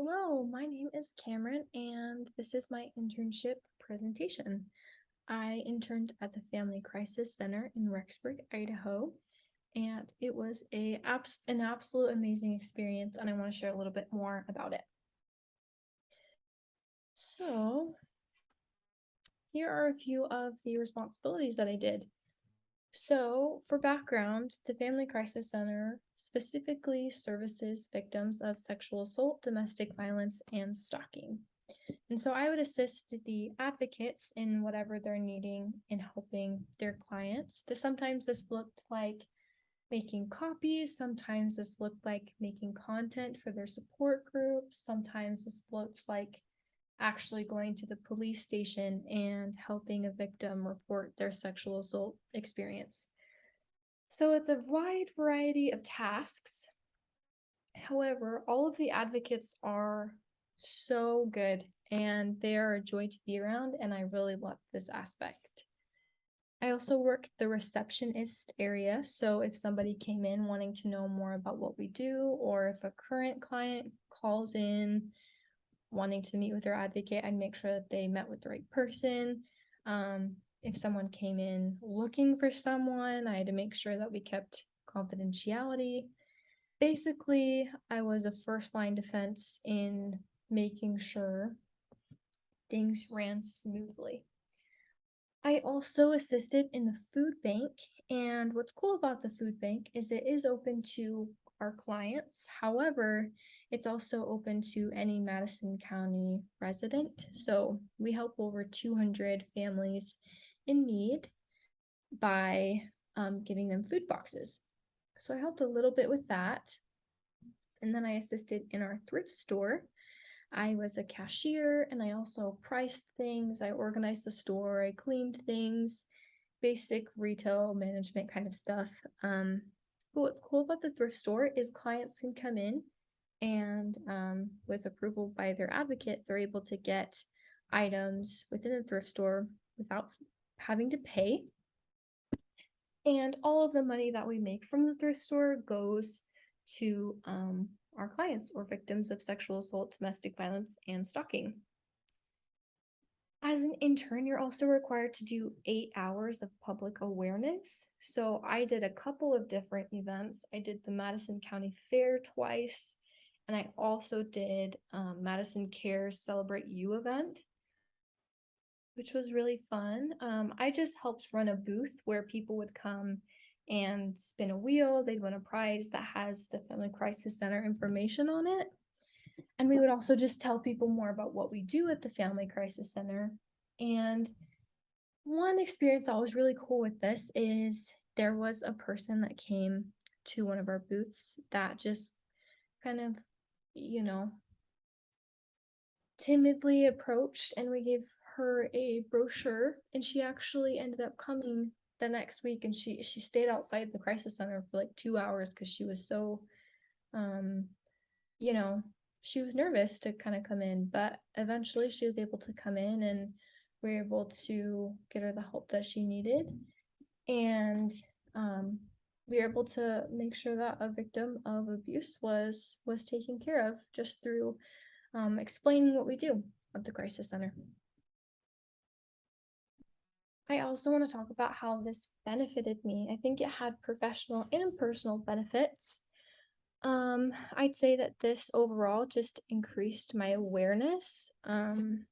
Hello, my name is Cameron, and this is my internship presentation. I interned at the Family Crisis Center in Rexburg, Idaho, and it was an absolute amazing experience, and I want to share a little bit more about it. So, here are a few of the responsibilities that I did. So, for background, the Family Crisis Center specifically services victims of sexual assault, domestic violence, and stalking. And so I would assist the advocates in whatever they're needing in helping their clients. Sometimes this looked like making copies, sometimes this looked like making content for their support groups, sometimes this looked like actually going to the police station and helping a victim report their sexual assault experience. So it's a wide variety of tasks. However, all of the advocates are so good and they are a joy to be around, and I really love this aspect. I also work the receptionist area, so if somebody came in wanting to know more about what we do, or if a current client calls in wanting to meet with their advocate, I'd make sure that they met with the right person. If someone came in looking for someone, I had to make sure that we kept confidentiality. Basically, I was a first line defense in making sure things ran smoothly. I also assisted in the food bank, and what's cool about the food bank is it is open to our clients. However, it's also open to any Madison County resident. So we help over 200 families in need by giving them food boxes. So I helped a little bit with that. And then I assisted in our thrift store. I was a cashier and I also priced things. I organized the store. I cleaned things, basic retail management kind of stuff. But what's cool about the thrift store is clients can come in and with approval by their advocate, they're able to get items within the thrift store without having to pay. And all of the money that we make from the thrift store goes to our clients or victims of sexual assault, domestic violence, and stalking. As an intern, you're also required to do 8 hours of public awareness. So I did a couple of different events. I did the Madison County Fair twice, and I also did Madison Cares Celebrate You event, which was really fun. I just helped run a booth where people would come and spin a wheel. They'd win a prize that has the Family Crisis Center information on it. And we would also just tell people more about what we do at the Family Crisis Center. And one experience that was really cool with this is there was a person that came to one of our booths that just kind of, you know, timidly approached, and we gave her a brochure, and she actually ended up coming the next week, and she stayed outside the crisis center for like 2 hours because she was so um you know she was nervous to kind of come in, but eventually she was able to come in and we were able to get her the help that she needed, and um we were able to make sure that a victim of abuse was taken care of just through explaining what we do at the crisis center. I also want to talk about how this benefited me. I think it had professional and personal benefits. I'd say that this overall just increased my awareness, and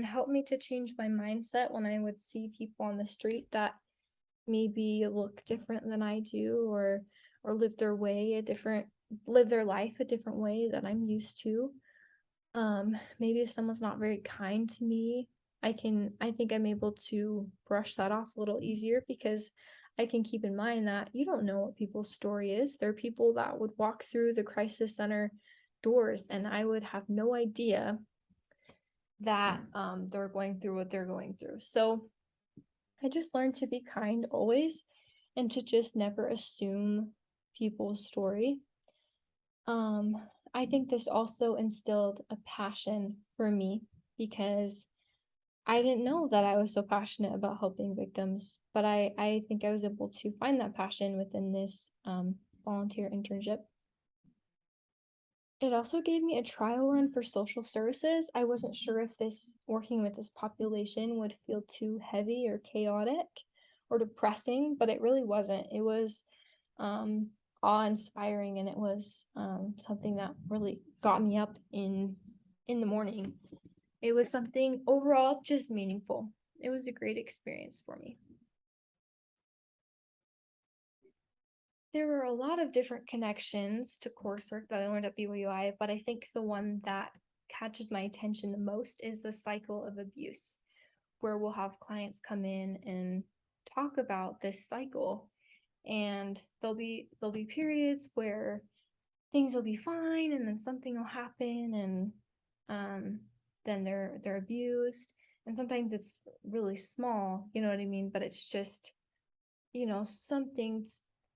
helped me to change my mindset when I would see people on the street that maybe look different than I do, or live their life a different way that I'm used to. Maybe if someone's not very kind to me, I think I'm able to brush that off a little easier because I can keep in mind that you don't know what people's story is. There are people that would walk through the crisis center doors and I would have no idea that they're going through what they're going through. So I just learned to be kind always and to just never assume people's story. Um, I think this also instilled a passion for me because I didn't know that I was so passionate about helping victims, but I think I was able to find that passion within this volunteer internship. It also gave me a trial run for social services. I wasn't sure if this working with this population would feel too heavy or chaotic or depressing, but it really wasn't. It was um, awe-inspiring, and it was something that really got me up in the morning. It was something overall just meaningful. It was a great experience for me. There were a lot of different connections to coursework that I learned at BYUI, but I think the one that catches my attention the most is the cycle of abuse, where we'll have clients come in and talk about this cycle. And there'll be periods where things will be fine, and then something will happen, and um, then they're abused. And sometimes it's really small, you know what I mean? But it's just, something,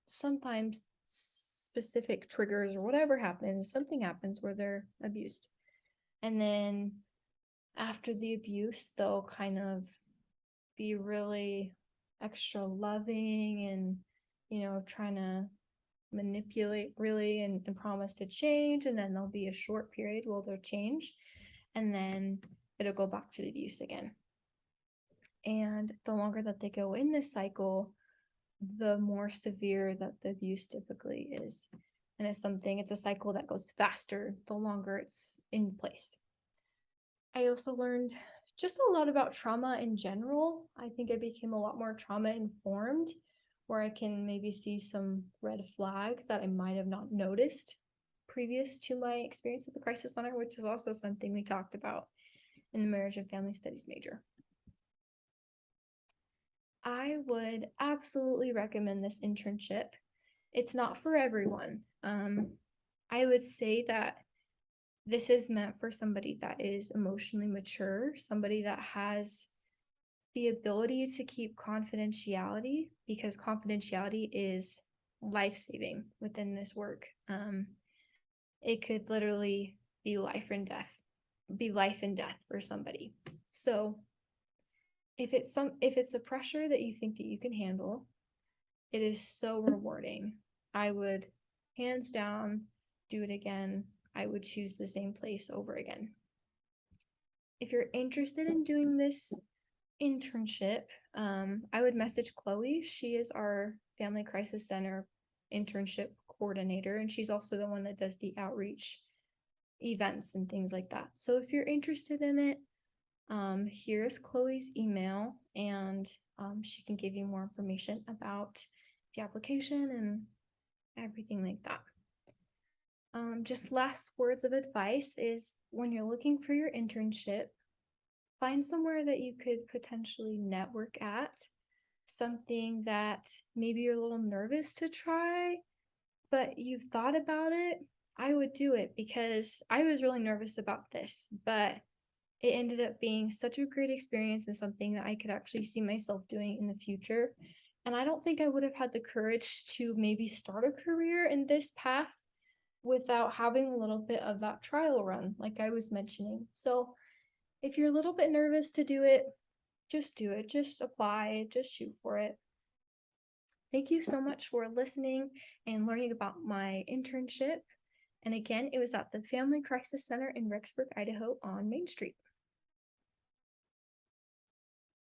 sometimes specific triggers or whatever happens, something happens where they're abused. And then after the abuse, they'll kind of be really extra loving and, trying to manipulate really and promise to change. And then there'll be a short period where they'll change, and then it'll go back to the abuse again. And the longer that they go in this cycle, the more severe that the abuse typically is. And it's a cycle that goes faster the longer it's in place. I also learned just a lot about trauma in general. I think I became a lot more trauma informed, where I can maybe see some red flags that I might have not noticed previous to my experience at the Crisis Center, which is also something we talked about in the Marriage and Family Studies major. I would absolutely recommend this internship. It's not for everyone. I would say that this is meant for somebody that is emotionally mature, somebody that has the ability to keep confidentiality, because confidentiality is life-saving within this work. It could literally be life and death for somebody. So if it's a pressure that you think that you can handle, it is so rewarding. I would hands down do it again. I would choose the same place over again. If you're interested in doing this internship, I would message Chloe. She is our Family Crisis Center internship coordinator, and she's also the one that does the outreach events and things like that. So if you're interested in it, here's Chloe's email, and she can give you more information about the application and everything like that. Just last words of advice is, when you're looking for your internship, find somewhere that you could potentially network at, something that maybe you're a little nervous to try, but you've thought about it. I would do it because I was really nervous about this, but it ended up being such a great experience and something that I could actually see myself doing in the future. And I don't think I would have had the courage to maybe start a career in this path without having a little bit of that trial run, like I was mentioning. So if you're a little bit nervous to do it, just do it. Just apply, just shoot for it. Thank you so much for listening and learning about my internship. And again, it was at the Family Crisis Center in Rexburg, Idaho on Main Street.